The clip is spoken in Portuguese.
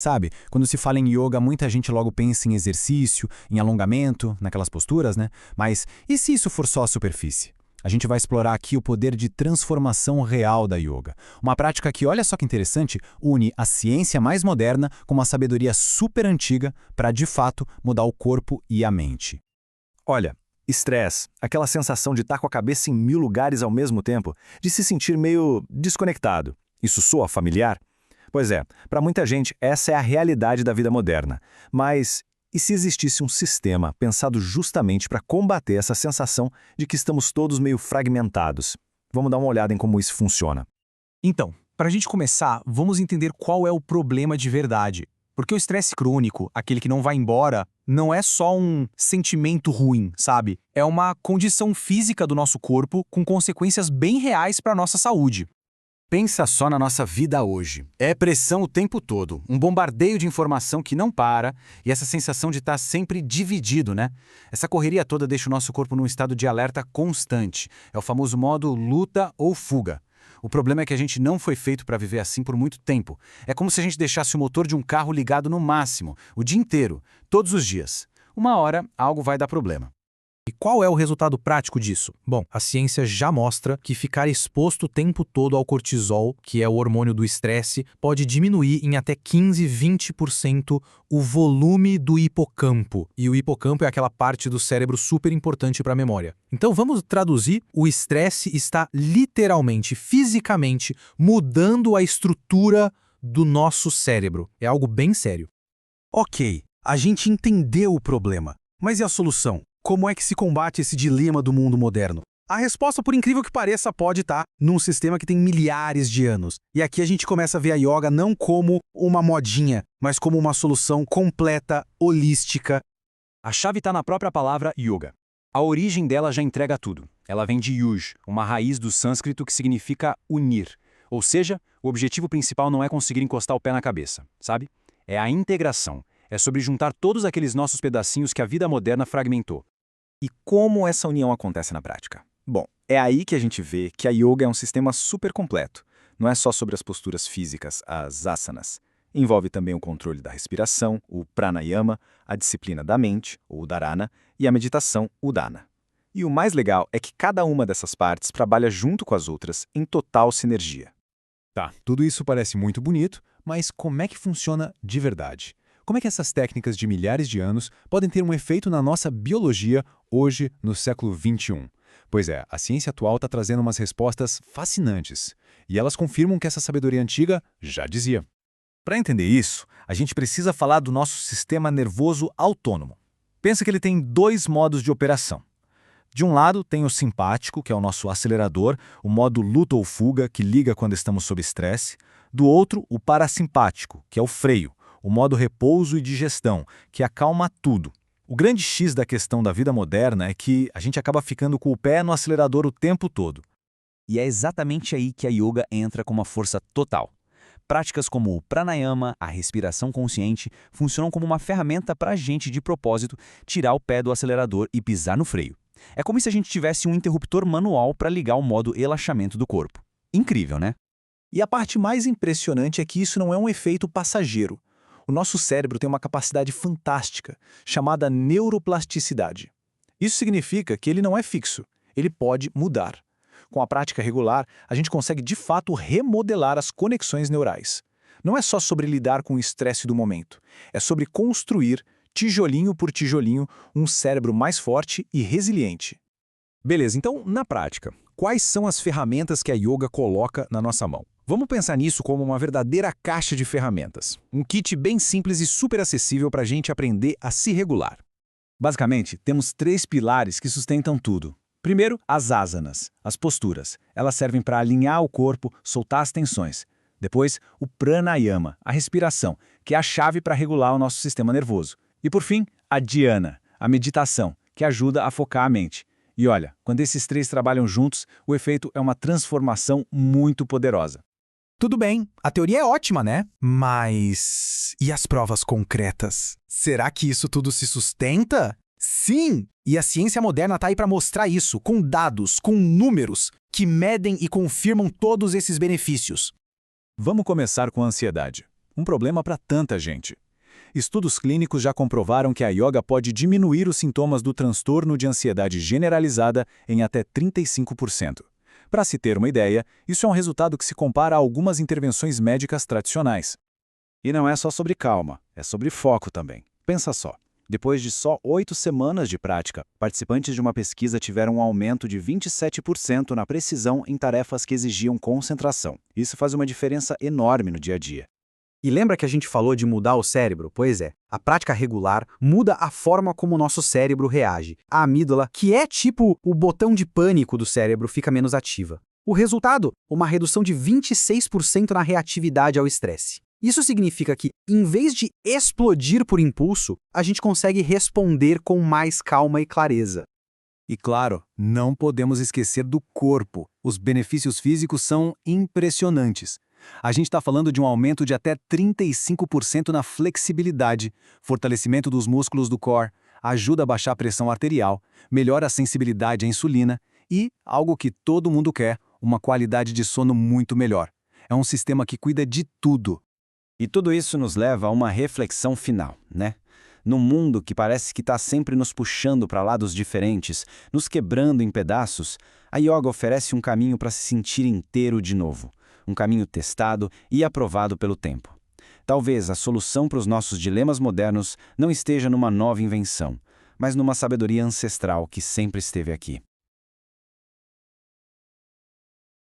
Sabe, quando se fala em yoga, muita gente logo pensa em exercício, em alongamento, naquelas posturas, né? Mas e se isso for só a superfície? A gente vai explorar aqui o poder de transformação real da yoga. Uma prática que, olha só que interessante, une a ciência mais moderna com uma sabedoria super antiga para, de fato, mudar o corpo e a mente. Olha, estresse, aquela sensação de estar com a cabeça em 1000 lugares ao mesmo tempo, de se sentir meio desconectado. Isso soa familiar? Pois é, para muita gente essa é a realidade da vida moderna. Mas e se existisse um sistema pensado justamente para combater essa sensação de que estamos todos meio fragmentados? Vamos dar uma olhada em como isso funciona. Então, para a gente começar, vamos entender qual é o problema de verdade. Porque o estresse crônico, aquele que não vai embora, não é só um sentimento ruim, sabe? É uma condição física do nosso corpo com consequências bem reais para a nossa saúde. Pensa só na nossa vida hoje. É pressão o tempo todo, um bombardeio de informação que não para e essa sensação de estar sempre dividido, né? Essa correria toda deixa o nosso corpo num estado de alerta constante. É o famoso modo luta ou fuga. O problema é que a gente não foi feito para viver assim por muito tempo. É como se a gente deixasse o motor de um carro ligado no máximo, o dia inteiro, todos os dias. Uma hora, algo vai dar problema. E qual é o resultado prático disso? Bom, a ciência já mostra que ficar exposto o tempo todo ao cortisol, que é o hormônio do estresse, pode diminuir em até 15-20% o volume do hipocampo. E o hipocampo é aquela parte do cérebro super importante para a memória. Então vamos traduzir: o estresse está literalmente, fisicamente, mudando a estrutura do nosso cérebro. É algo bem sério. Ok, a gente entendeu o problema. Mas e a solução? Como é que se combate esse dilema do mundo moderno? A resposta, por incrível que pareça, pode estar num sistema que tem milhares de anos. E aqui a gente começa a ver a yoga não como uma modinha, mas como uma solução completa, holística. A chave está na própria palavra yoga. A origem dela já entrega tudo. Ela vem de yuj, uma raiz do sânscrito que significa unir. Ou seja, o objetivo principal não é conseguir encostar o pé na cabeça, sabe? É a integração. É sobre juntar todos aqueles nossos pedacinhos que a vida moderna fragmentou. E como essa união acontece na prática? Bom, é aí que a gente vê que a yoga é um sistema super completo. Não é só sobre as posturas físicas, as asanas. Envolve também o controle da respiração, o pranayama, a disciplina da mente, ou dharana, e a meditação, o dana. E o mais legal é que cada uma dessas partes trabalha junto com as outras em total sinergia. Tá, tudo isso parece muito bonito, mas como é que funciona de verdade? Como é que essas técnicas de milhares de anos podem ter um efeito na nossa biologia hoje, no século XXI? Pois é, a ciência atual está trazendo umas respostas fascinantes. E elas confirmam que essa sabedoria antiga já dizia. Para entender isso, a gente precisa falar do nosso sistema nervoso autônomo. Pensa que ele tem dois modos de operação. De um lado, tem o simpático, que é o nosso acelerador, o modo luta ou fuga, que liga quando estamos sob estresse. Do outro, o parasimpático, que é o freio, o modo repouso e digestão, que acalma tudo. O grande X da questão da vida moderna é que a gente acaba ficando com o pé no acelerador o tempo todo. E é exatamente aí que a yoga entra com uma força total. Práticas como o pranayama, a respiração consciente, funcionam como uma ferramenta para a gente, de propósito, tirar o pé do acelerador e pisar no freio. É como se a gente tivesse um interruptor manual para ligar o modo relaxamento do corpo. Incrível, né? E a parte mais impressionante é que isso não é um efeito passageiro. O nosso cérebro tem uma capacidade fantástica, chamada neuroplasticidade. Isso significa que ele não é fixo, ele pode mudar. Com a prática regular, a gente consegue de fato remodelar as conexões neurais. Não é só sobre lidar com o estresse do momento, é sobre construir, tijolinho por tijolinho, um cérebro mais forte e resiliente. Beleza, então, na prática, quais são as ferramentas que a yoga coloca na nossa mão? Vamos pensar nisso como uma verdadeira caixa de ferramentas. Um kit bem simples e super acessível para a gente aprender a se regular. Basicamente, temos 3 pilares que sustentam tudo. Primeiro, as asanas, as posturas. Elas servem para alinhar o corpo, soltar as tensões. Depois, o pranayama, a respiração, que é a chave para regular o nosso sistema nervoso. E por fim, a dhyana, a meditação, que ajuda a focar a mente. E olha, quando esses 3 trabalham juntos, o efeito é uma transformação muito poderosa. Tudo bem, a teoria é ótima, né? Mas e as provas concretas? Será que isso tudo se sustenta? Sim! E a ciência moderna está aí para mostrar isso, com dados, com números, que medem e confirmam todos esses benefícios. Vamos começar com a ansiedade. um problema para tanta gente. Estudos clínicos já comprovaram que a yoga pode diminuir os sintomas do transtorno de ansiedade generalizada em até 35%. Para se ter uma ideia, isso é um resultado que se compara a algumas intervenções médicas tradicionais. E não é só sobre calma, é sobre foco também. Pensa só. Depois de só 8 semanas de prática, participantes de uma pesquisa tiveram um aumento de 27% na precisão em tarefas que exigiam concentração. Isso faz uma diferença enorme no dia a dia. E lembra que a gente falou de mudar o cérebro? Pois é, a prática regular muda a forma como o nosso cérebro reage. A amígdala, que é tipo o botão de pânico do cérebro, fica menos ativa. O resultado? Uma redução de 26% na reatividade ao estresse. Isso significa que, em vez de explodir por impulso, a gente consegue responder com mais calma e clareza. E claro, não podemos esquecer do corpo. Os benefícios físicos são impressionantes. A gente está falando de um aumento de até 35% na flexibilidade, fortalecimento dos músculos do core, ajuda a baixar a pressão arterial, melhora a sensibilidade à insulina e, algo que todo mundo quer, uma qualidade de sono muito melhor. É um sistema que cuida de tudo. E tudo isso nos leva a uma reflexão final, né? Num mundo que parece que está sempre nos puxando para lados diferentes, nos quebrando em pedaços, a yoga oferece um caminho para se sentir inteiro de novo. Um caminho testado e aprovado pelo tempo. Talvez a solução para os nossos dilemas modernos não esteja numa nova invenção, mas numa sabedoria ancestral que sempre esteve aqui.